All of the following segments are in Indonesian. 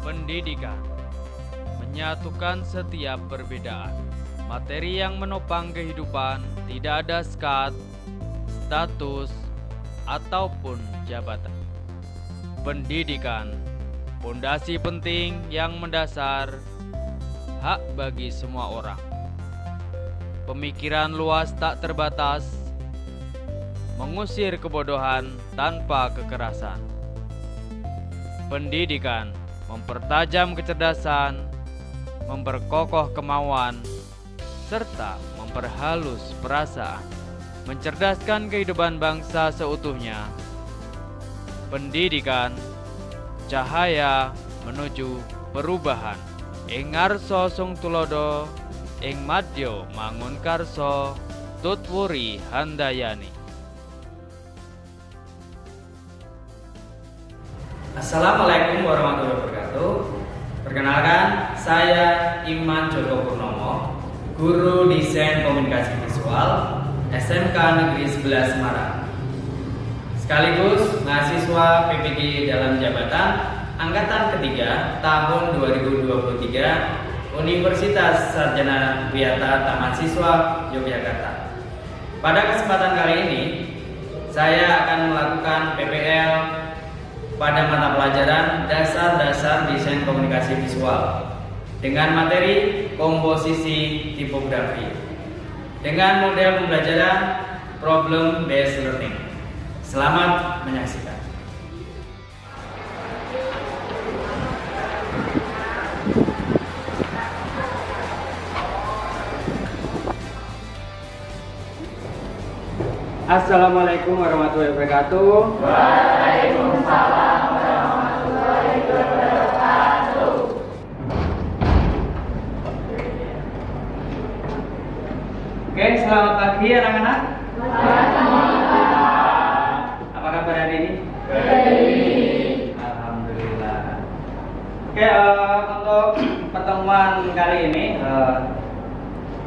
Pendidikan menyatukan setiap perbedaan. Materi yang menopang kehidupan tidak ada sekat, status, ataupun jabatan. Pendidikan, fondasi penting yang mendasar, hak bagi semua orang. Pemikiran luas tak terbatas, mengusir kebodohan tanpa kekerasan. Pendidikan mempertajam kecerdasan, memperkokoh kemauan, serta memperhalus perasaan, mencerdaskan kehidupan bangsa seutuhnya. Pendidikan, cahaya menuju perubahan. Ing ngarsa sung tulodo, ing madya mangun karsa, tutwuri handayani. Assalamualaikum warahmatullahi wabarakatuh. Perkenalkan, saya Iman Joko Purnomo, Guru Desain Komunikasi Visual SMK Negeri 11 Semarang, sekaligus mahasiswa PPG dalam jabatan Angkatan Ketiga tahun 2023 Universitas Sarjana Wiyata Taman Siswa Yogyakarta. Pada kesempatan kali ini, saya akan melakukan PPL pada mata pelajaran Dasar-Dasar Desain Komunikasi Visual dengan materi komposisi tipografi dengan model pembelajaran Problem Based Learning. Selamat menyaksikan. Assalamualaikum warahmatullahi wabarakatuh. Waalaikumsalam warahmatullahi wabarakatuh. Oke, selamat pagi anak-anak. Selamat pagi. Apa kabar hari ini? Baik. Alhamdulillah. Oke, untuk pertemuan kali ini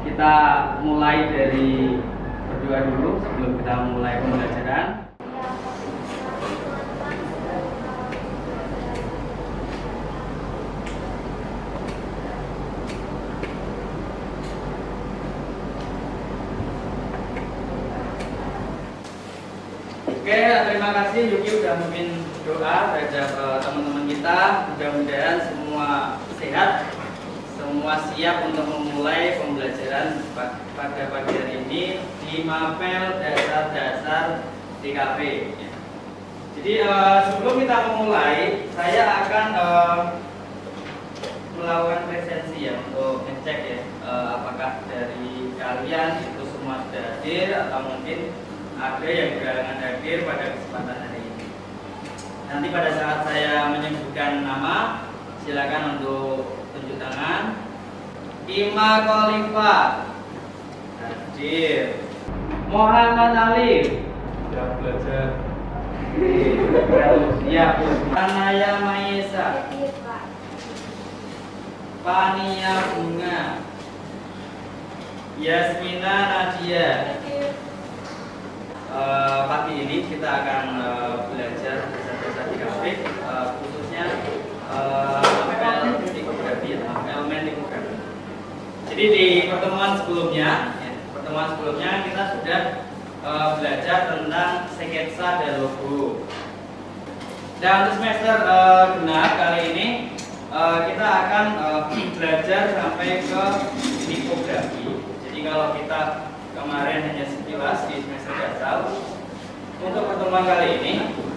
kita mulai dari berdoa dulu sebelum kita mulai pembelajaran. Oke, terima kasih Yuki udah memimpin doa terhadap teman-teman kita. Mudah-mudahan semua sehat, semua siap untuk memulai pembelajaran pada pagi hari ini di Mapel Dasar-Dasar DKV. Jadi sebelum kita memulai, saya akan melakukan presensi ya untuk ngecek ya apakah dari kalian itu semua sudah hadir atau mungkin ada yang berhalangan hadir pada kesempatan hari ini. Nanti pada saat saya menyebutkan nama, silakan untuk tunjuk tangan. Ima Khalifa hadir. Muhammad Ali sudah belajar. Siap. Anaya Maisa, Pania Bunga, Yasmina Nadia. Pagi ini kita akan belajar dasar-dasar DKV, khususnya ML tipografi atau elemen tipografi. Jadi di pertemuan sebelumnya kita sudah belajar tentang sketsa dan logo. Dan untuk semester genap kali ini kita akan belajar sampai ke tipografi. Jadi kalau kita kemarin hanya sekilas di semester dasar, untuk pertemuan kali ini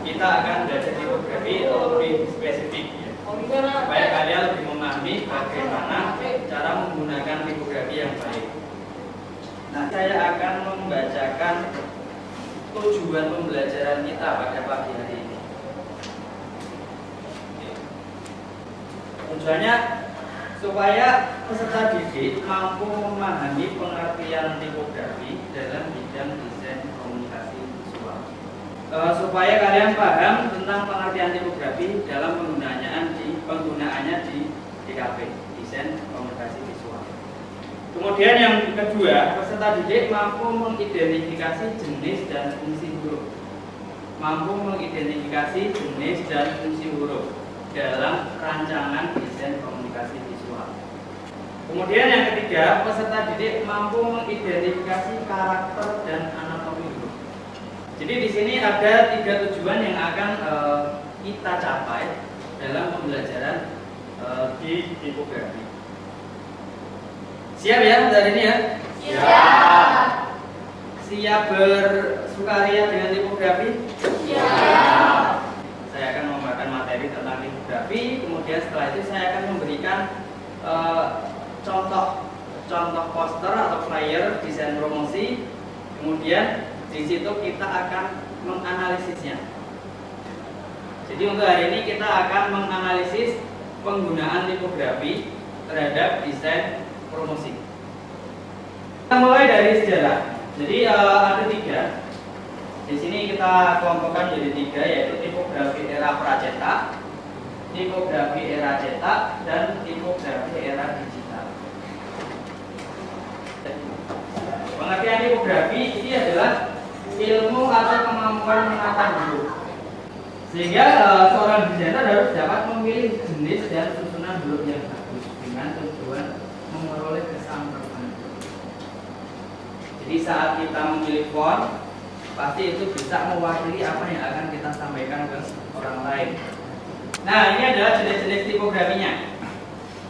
kita akan belajar tipografi lebih spesifik ya, supaya kalian lebih memahami bagaimana cara menggunakan tipografi yang baik. Nah, saya akan membacakan tujuan pembelajaran kita pada pagi hari ini. Tujuannya supaya peserta didik mampu memahami pengertian tipografi dalam bidang desain komunikasi visual. Supaya kalian paham tentang pengertian tipografi dalam penggunaannya di DKV, desain komunikasi visual. Kemudian yang kedua, peserta didik mampu mengidentifikasi jenis dan fungsi huruf. dalam rancangan desain komunikasi visual. Kemudian yang ketiga, peserta didik mampu mengidentifikasi karakter dan anatomi huruf. Jadi di sini ada 3 tujuan yang akan kita capai dalam pembelajaran di tipografi. Siap ya hari ini ya? Siap. Siap bersukaria dengan tipografi? Siap. Saya akan memberikan materi tentang tipografi. Kemudian setelah itu saya akan memberikan contoh poster atau flyer desain promosi. Kemudian di situ kita akan menganalisisnya. Jadi untuk hari ini kita akan menganalisis penggunaan tipografi terhadap desain promosi. Kita mulai dari sejarah. Jadi ada 3. Di sini kita kelompokkan jadi 3, yaitu tipografi era pracetak, tipografi era cetak, dan tipografi era digital. Pengertian tipografi ini adalah ilmu atau kemampuan menata huruf. Sehingga seorang desainer harus dapat memilih jenis dan susunan huruf yang bagus dengan tujuan memperoleh kesamaan. Jadi saat kita memilih font, pasti itu bisa mewakili apa yang akan kita sampaikan ke orang lain. Nah, ini adalah jenis-jenis tipografinya.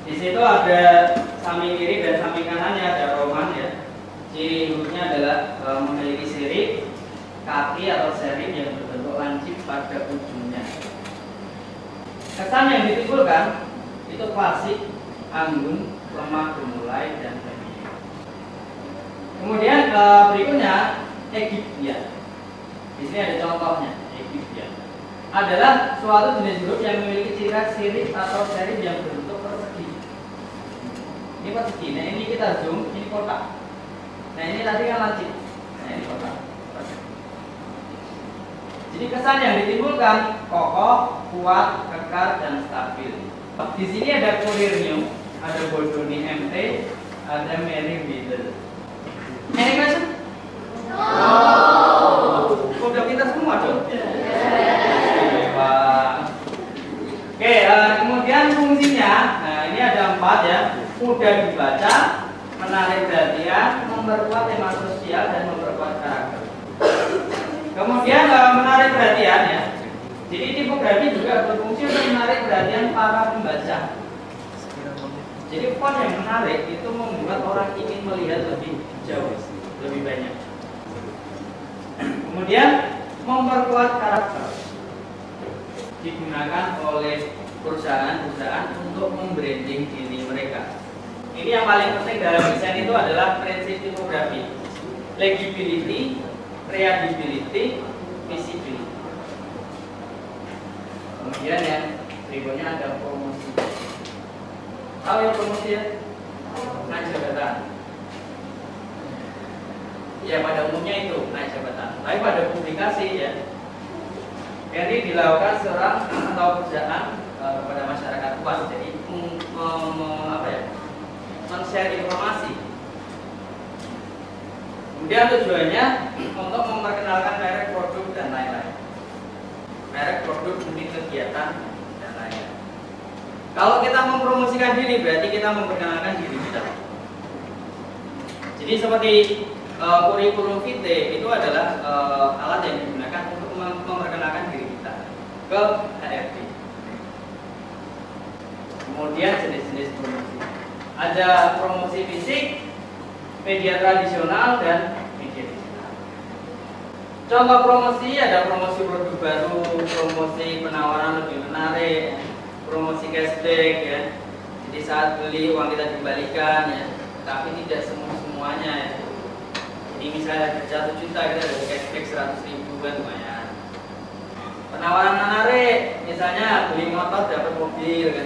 Di situ ada samping kiri dan samping kanannya ada roman ya. Ciri hurufnya adalah memiliki sirip, kaki atau serif yang berbentuk lancip pada ujungnya. Kesan yang ditimbulkan itu klasik, anggun, lemah gemulai, dan feminin. Kemudian berikutnya Egyptian. Di sini ada contohnya. Egyptian adalah suatu jenis huruf yang memiliki ciri khas sirip atau serif yang berbentuk persegi. Ini persegi. Nah ini kita zoom, ini kotak. Nah ini tadi kan lancip. Nah ini kotak. Jadi kesan yang ditimbulkan kokoh, kuat, kekar, dan stabil. Di sini ada Kurirnyo, ada Bodoni MT, ada Mary Biddle. Any question? Udah pintar semua dong? Oke, kemudian fungsinya, nah ini ada 4 ya. Mudah dibaca, menarik perhatian, memperkuat tema sosial, dan memperkuat karakter. Kemudian menarik perhatian ya. Jadi tipografi juga berfungsi untuk menarik perhatian para pembaca. Jadi font yang menarik itu membuat orang ingin melihat lebih jauh, lebih banyak. Kemudian memperkuat karakter, digunakan oleh perusahaan-perusahaan untuk membranding diri mereka. Ini yang paling penting dalam desain itu adalah prinsip tipografi: legibility, readability, visibility. Kemudian yang berikutnya ada promosi. Tahu ya promosi ya? Naik jabatan. Ya pada umumnya itu naik jabatan. Tapi pada publikasi ya, ini dilakukan seorang atau perusahaan kepada masyarakat luas. Jadi men-share informasi. Kemudian tujuannya untuk memperkenalkan merek produk dan lain-lain. Merek produk, unit kegiatan, dan lain-lain. Kalau kita mempromosikan diri, berarti kita memperkenalkan diri kita. Jadi seperti kurikulum vitae itu adalah alat yang digunakan untuk memperkenalkan diri kita ke HRD. Kemudian jenis-jenis promosi. Ada promosi fisik, media tradisional, dan media digital. Contoh promosi ada promosi produk baru, promosi penawaran lebih menarik, promosi cashback ya. Jadi saat beli uang kita dikembalikan ya, tapi tidak semuanya ya. Jadi misalnya 1 juta kita ada cashback 100.000 kan lumayan. Penawaran menarik, misalnya beli motor dapat mobil kan.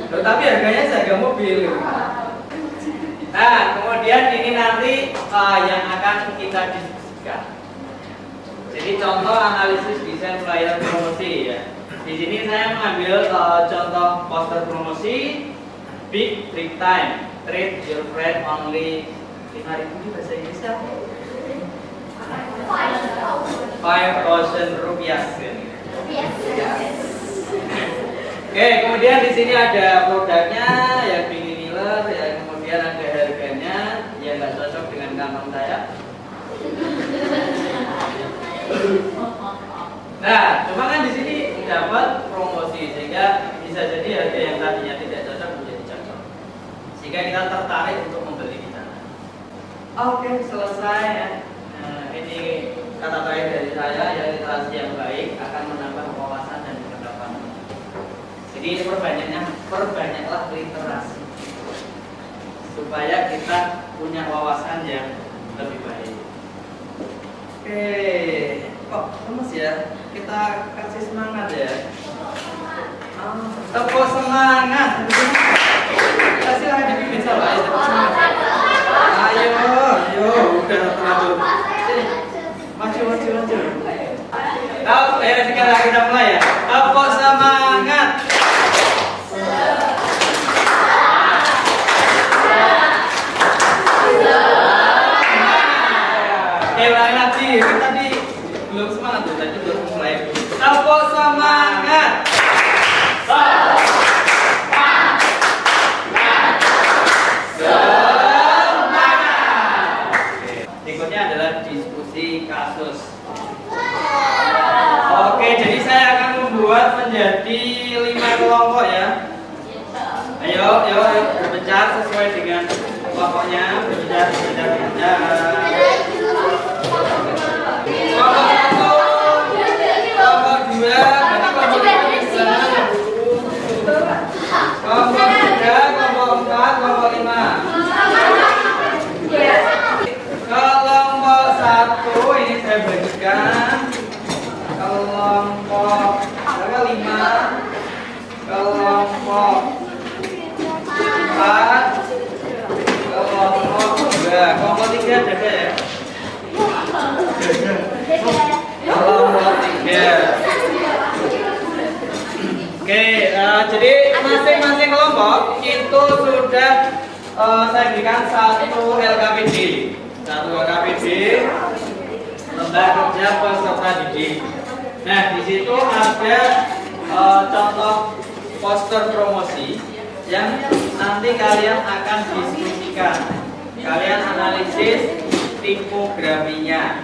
Tetapi harganya seharga mobil. Nah, kemudian ini nanti yang akan kita diskusikan. Jadi contoh analisis desain flyer promosi ya. Di sini saya mengambil contoh poster promosi Big Trip Time, treat your friend only 5.000 di bahasa Inggrisnya. 5.000 rupiah. Oke, kemudian di sini ada produknya yang Bini Miller, ya, kemudian ada harganya yang nggak cocok dengan kantong saya. Nah, cuma kan di sini dapat promosi sehingga bisa jadi harga yang tadinya tidak cocok menjadi cocok, sehingga kita tertarik untuk membeli di sana. Oke, selesai ya. Nah, ini kata terakhir dari saya, yang literasi yang baik akan menambah wawasan dan pengetahuan. Jadi ini perbanyaklah literasi supaya kita punya wawasan yang lebih baik. Oke, kok lemes ya? Kita kasih semangat ya. Tepuk semangat. Kasih lagi dipimpin salah ya. Tepuk semangat. Ayo, udah terlanjur. Maju. Oke, sekarang kita mulai ya. Tepuk semangat. Ulangi lagi, tadi belum semangat tuh, tadi belum mulai. Tepuk semangat. Berikutnya adalah diskusi kasus. Oke, jadi saya akan membuat menjadi 5 kelompok ya. Ayo, berbicara sesuai dengan kelompoknya. Berbicara. Kelompok 2, kelompok 3, kelompok 4, kelompok 5. Kelompok 1 ini saya bagikan. Kelompok 5, kelompok 4, kelompok 2, kelompok 3 ada ya? Kelompok 3. Oke, jadi masing-masing kelompok itu sudah saya berikan 1 LKPD. 1 LKPD, lembar kerja peserta didik. Nah, di situ ada contoh poster promosi yang nanti kalian akan diskusikan. Kalian analisis tipografinya.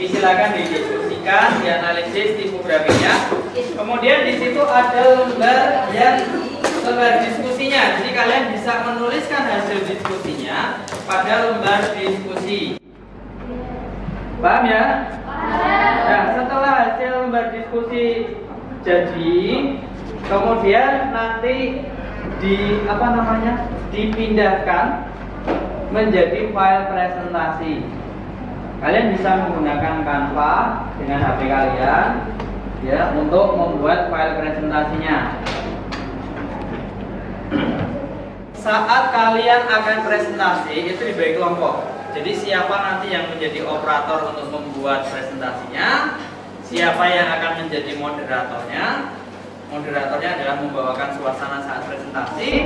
Silakan didiskusikan, dianalisis tipografinya. Kemudian di situ ada lembar diskusinya. Jadi kalian bisa menuliskan hasil diskusinya pada lembar diskusi. Paham ya? Nah, setelah hasil lembar diskusi jadi, kemudian nanti dipindahkan menjadi file presentasi. Kalian bisa menggunakan Canva dengan HP kalian ya untuk membuat file presentasinya. Saat kalian akan presentasi itu dibagi kelompok. Jadi siapa nanti yang menjadi operator untuk membuat presentasinya, siapa yang akan menjadi moderatornya. Moderatornya adalah membawakan suasana saat presentasi.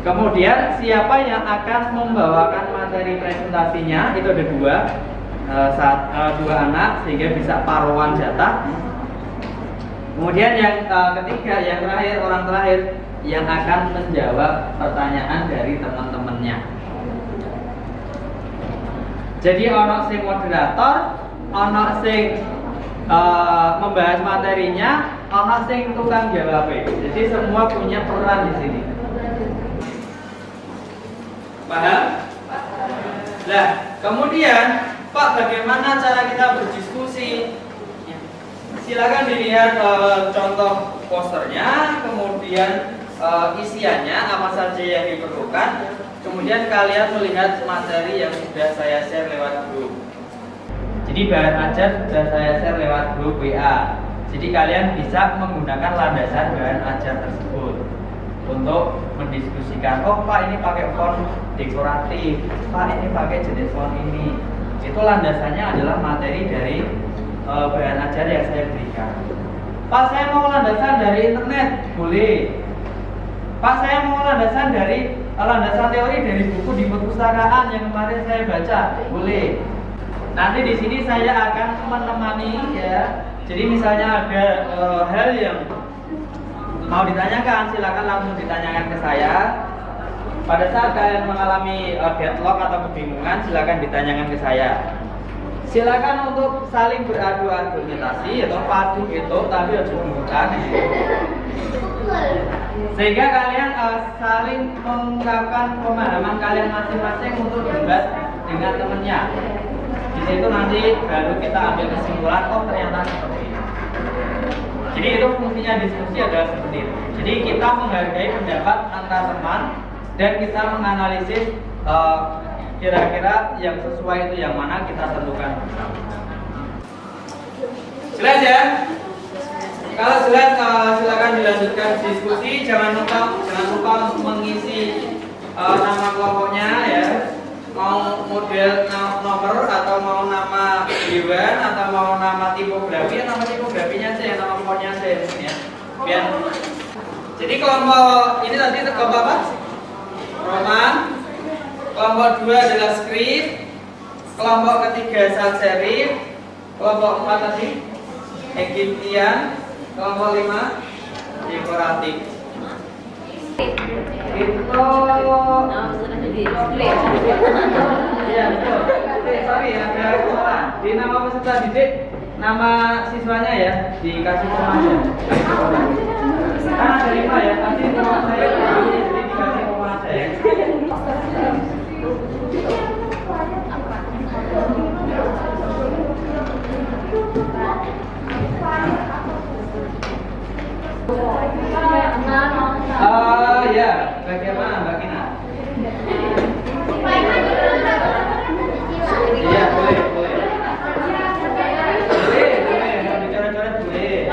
Kemudian siapa yang akan membawakan materi presentasinya, itu ada dua anak sehingga bisa paruan jatah. Kemudian yang ketiga, yang terakhir, orang terakhir yang akan menjawab pertanyaan dari teman-temannya. Jadi ono sing moderator, ono sing membahas materinya, ono sing tukang jawab. Jadi semua punya peran di sini. Paham? Nah, kemudian Pak, bagaimana cara kita berdiskusi? Silakan dilihat contoh posternya, kemudian isiannya apa saja yang diperlukan. Kemudian kalian melihat materi yang sudah saya share lewat grup. Jadi bahan ajar sudah saya share lewat grup WA. Jadi kalian bisa menggunakan landasan bahan ajar tersebut untuk mendiskusikan. Oh Pak, ini pakai font dekoratif. Pak, ini pakai jenis font ini. Itu landasannya adalah materi dari bahan ajar yang saya berikan. Pak, saya mau landasan dari internet, boleh. Pak, saya mau landasan teori dari buku di perpustakaan yang kemarin saya baca, boleh. Nanti di sini saya akan menemani ya. Jadi misalnya ada hal yang mau ditanyakan, silakan langsung ditanyakan ke saya. Pada saat kalian mengalami deadlock atau kebingungan, silakan ditanyakan ke saya. Silakan untuk saling beradu argumentasi atau padu itu, tapi harus bukan. Sehingga kalian saling mengungkapkan pemahaman kalian masing-masing untuk debat dengan temannya. Di situ nanti baru kita ambil kesimpulan, oh ternyata seperti ini. Jadi itu fungsinya diskusi adalah seperti itu. Jadi kita menghargai pendapat antar teman dan kita menganalisis kira-kira yang sesuai itu yang mana kita tentukan bersama. Jelas ya? Kalau jelas silakan dilanjutkan diskusi. Jangan lupa untuk mengisi nama kelompoknya ya. Mau model nomor atau mau nama hewan atau mau nama tipografi, nama tipografinya aja, nama kelompoknya aja ya. Biar. Jadi kelompok ini tadi kelompok apa? Roman. Kelompok 2 adalah script. Kelompok ketiga sans serif. Kelompok 4 tadi Egyptian. Kelompok 5 dekoratif. Itu ya betul. Sorry ya, ada kesalahan. Di nama peserta didik, nama siswanya ya dikasih koma aja. Kan ada 5 ya, nanti nama saya jadi dikasih koma aja ya. Ya, bagaimana Mbak Kina? Iya, boleh. Boleh, mau bicara-bicara boleh.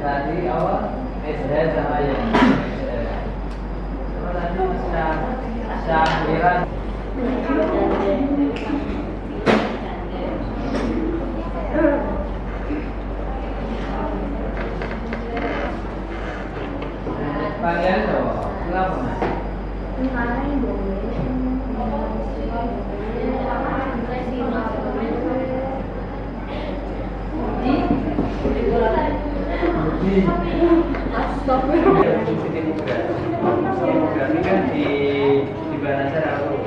Tadi awal SD sama yang Syahriran. Panggilan tuh, kenapa mas? Demografi kan di Banasar aku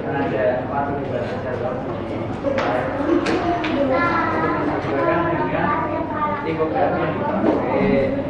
kan ada patung di Banasar kan dengan demografi yang dipakai.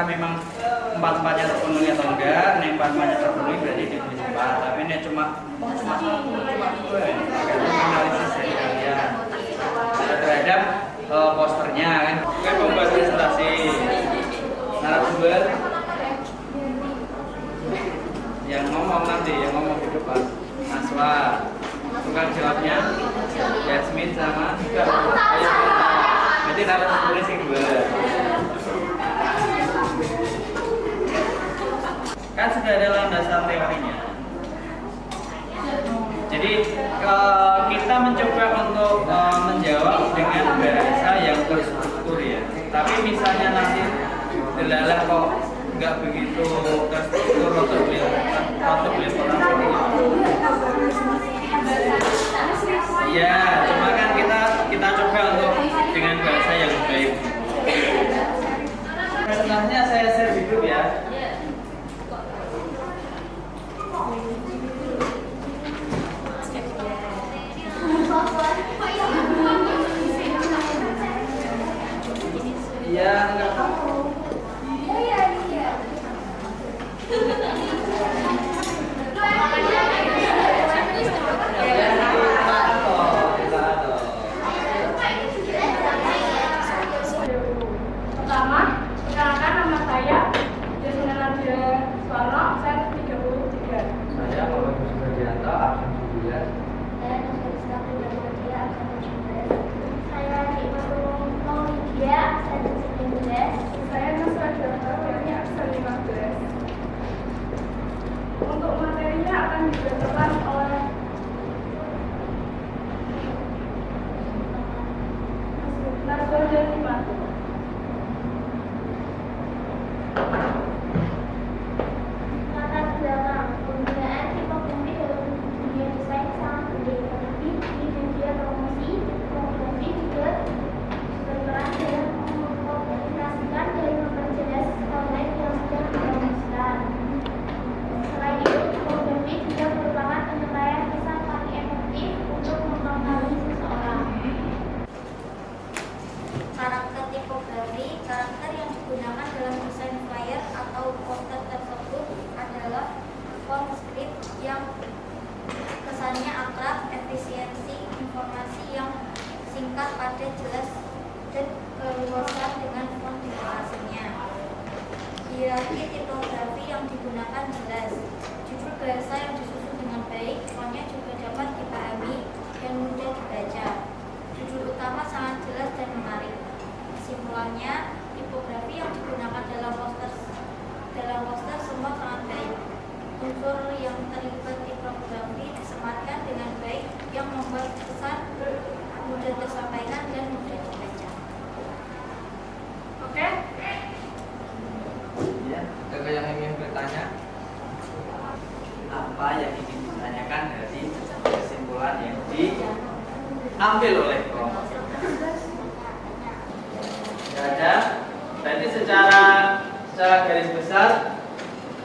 Memang empat-empatnya terpenuhi atau enggak. Ini empat-empatnya terpenuhi berarti ditulis 4. Tapi ini cuma dua ya. Analisis dari kalian terhadap posternya kan. Oke, pembuat presentasi. narasumber yang ngomong nanti, yang ngomong di depan. Naswa, tukang jawabnya Yasmin sama Ayo, berarti narasumbernya sing dua. Kan sudah ada landasan teorinya. Jadi kita mencoba untuk menjawab dengan bahasa yang terstruktur ya. Tapi misalnya nanti delalah kok nggak begitu terstruktur atau belepotan seperti itu. Ya, cuma kan kita coba untuk dengan bahasa yang baik. Selanjutnya saya share hidup ya. Iya, enggak tahu. Pertama, perkenalkan nama saya Jasmine Nadia Suwarno, saya 33. Saya Muhammad Sugianto, absen 9. Saya Ibu Maulidia, absen 19. Saya Nasra Jarto, yakni absen 15. Untuk materinya akan dibacakan oleh Nasra Jarto. Latar belakang penggunaan tipografi dalam dunia desain sangat gede, tetapi di media promosi, tipografi juga berperan dalam mengkomunikasikan dan memperjelas konteks yang sedang dirumuskan. Selain itu, tipografi juga merupakan penyelesaian pesan paling efektif untuk mempengaruhi seseorang. Karakter tipografi, karakter yang digunakan dalam desain flyer atau poster tersebut adalah font script yang kesannya akrab, efisiensi informasi yang singkat, padat, jelas, dan keluasan dengan font tipe aslinya. Hierarki tipografi yang digunakan jelas, judul bahasa yang disusun dengan baik, fontnya juga dapat dipahami dan mudah dibaca. Judul utama sangat jelas dan menarik. Kesimpulannya, tipografi yang digunakan dalam poster semua sangat baik. Unsur yang terlibat tipografi disematkan dengan baik yang membuat pesan mudah tersampaikan dan mudah dibaca. Oke? Ya, ada yang ingin bertanya? Apa yang ingin ditanyakan dari kesimpulan yang diambil oleh kelompok? Tidak ada. Berarti secara garis besar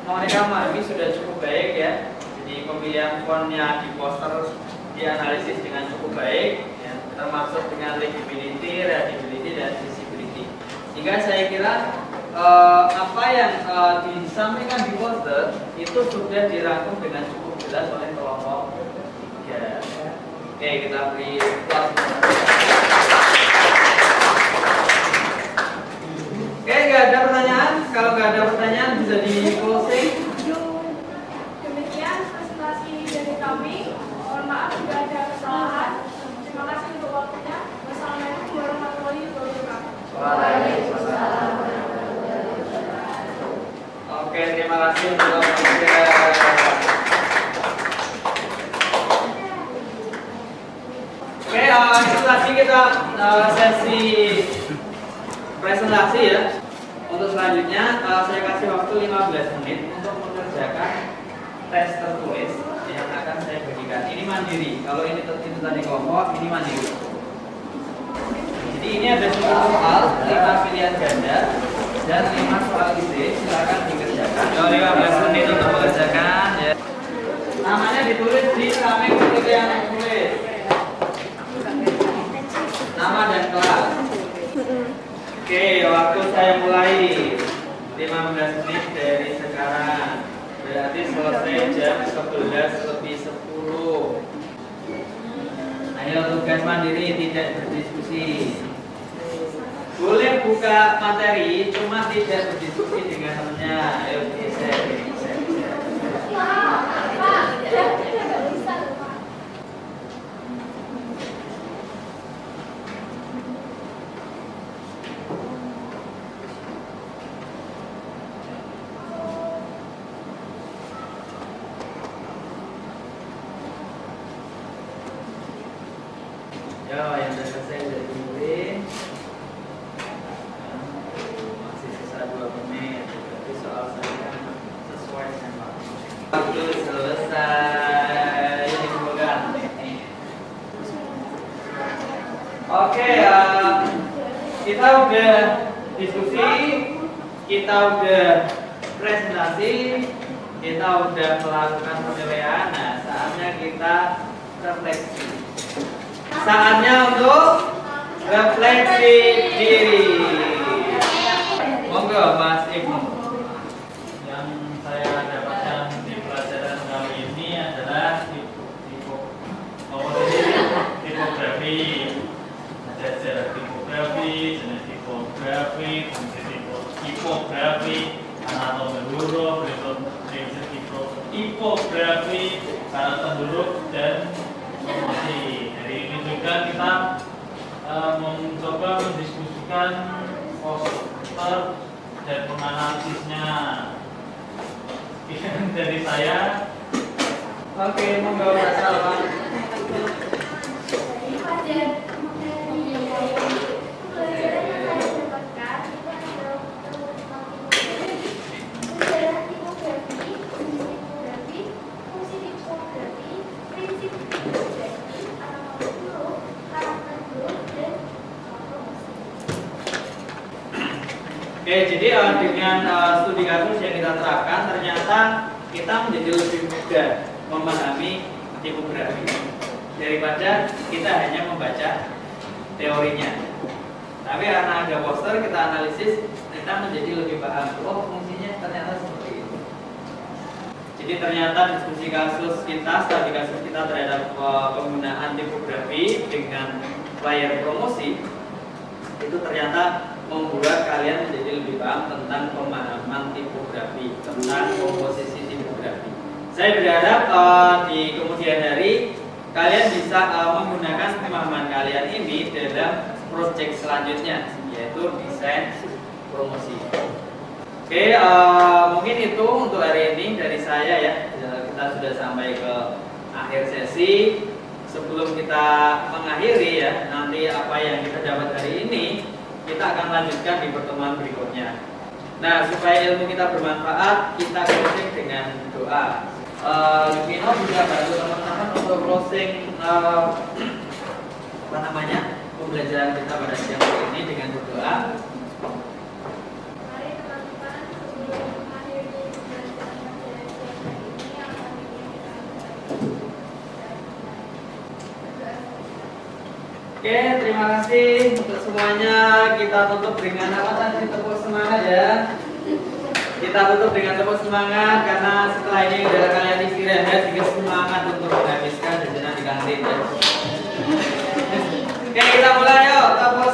mereka memahami sudah cukup baik ya. Jadi pemilihan fontnya di poster dianalisis dengan cukup baik ya, termasuk dengan legibility, readability, dan visibility. Sehingga saya kira apa yang disampaikan di poster itu sudah dirangkum dengan cukup jelas oleh kelompok 3. Oke, kita beri applause. Oke, nggak ada pertanyaan. Kalau nggak ada pertanyaan bisa di closing. Demikian presentasi dari kami. Mohon maaf jika ada kesalahan. Terima kasih untuk waktunya. Wassalamualaikum warahmatullahi wabarakatuh. Waalaikumsalam. Oke, terima kasih untuk waktunya. Oke, itu tadi kita sesi presentasi ya. Untuk selanjutnya saya kasih waktu 15 menit untuk mengerjakan tes tertulis yang akan saya berikan. Ini mandiri. Kalau ini tadi kelompok, ini mandiri. Jadi ini ada 10 soal, 5 pilihan ganda dan 5 soal ide. Silakan dikerjakan. 15 menit untuk mengerjakan ya. Namanya ditulis di samping buku yang ditulis. Nama dan kelas. Oke, waktu saya mulai 15 menit dari sekarang. Berarti selesai jam 11:10. Ayo tugas mandiri, tidak berdiskusi. Boleh buka materi, cuma tidak berdiskusi dengan temennya. Ayo share. Yo, yang sudah selesai udah tungguin. Masih sisa 2 menit. Tapi soal saya sesuai sama waktu selesai. Dibuka. Oke, kita udah diskusi, kita udah presentasi, kita udah melakukan penilaian. Nah, saatnya kita refleksi. Saatnya untuk refleksi diri. Monggo Mas Ibnu. Yang saya dapatkan di pelajaran kali ini adalah tipografi. Ada sejarah tipografi, jenis tipografi, fungsi tipografi, anatomi huruf, prinsip tipografi, karakter huruf dan fungsi. Hari ini juga kita mencoba mendiskusikan poster dan menganalisisnya. Sekian dari saya. Oke, monggo Mas Salman. Oke, jadi dengan studi kasus yang kita terapkan, ternyata kita menjadi lebih mudah memahami tipografi daripada kita hanya membaca teorinya. Tapi karena ada poster, kita analisis, kita menjadi lebih paham. Oh, fungsinya ternyata seperti itu. Jadi ternyata diskusi kasus kita, studi kasus kita terhadap penggunaan tipografi dengan layar promosi itu ternyata membuat kalian menjadi lebih paham tentang pemahaman tipografi, tentang komposisi tipografi. Saya berharap di kemudian hari kalian bisa menggunakan pemahaman kalian ini dalam proyek selanjutnya, yaitu desain promosi. Oke, mungkin itu untuk hari ini dari saya ya. Kita sudah sampai ke akhir sesi. Sebelum kita mengakhiri ya, nanti apa yang kita dapat hari ini kita akan lanjutkan di pertemuan berikutnya. Nah, supaya ilmu kita bermanfaat, kita closing dengan doa. Vino juga bantu teman-teman untuk closing pembelajaran kita pada siang hari ini dengan berdoa. Mari teman-teman, sebelum mengakhiri pembelajaran pada siang hari ini yang kami ingin Oke, terima kasih untuk semuanya. Kita tutup dengan apa tadi? Tepuk semangat ya. Kita tutup dengan tepuk semangat karena setelah ini adalah kalian istirahat sehingga semangat untuk menghabiskan jajanan di kantin ya. Oke, kita mulai yuk. Tepuk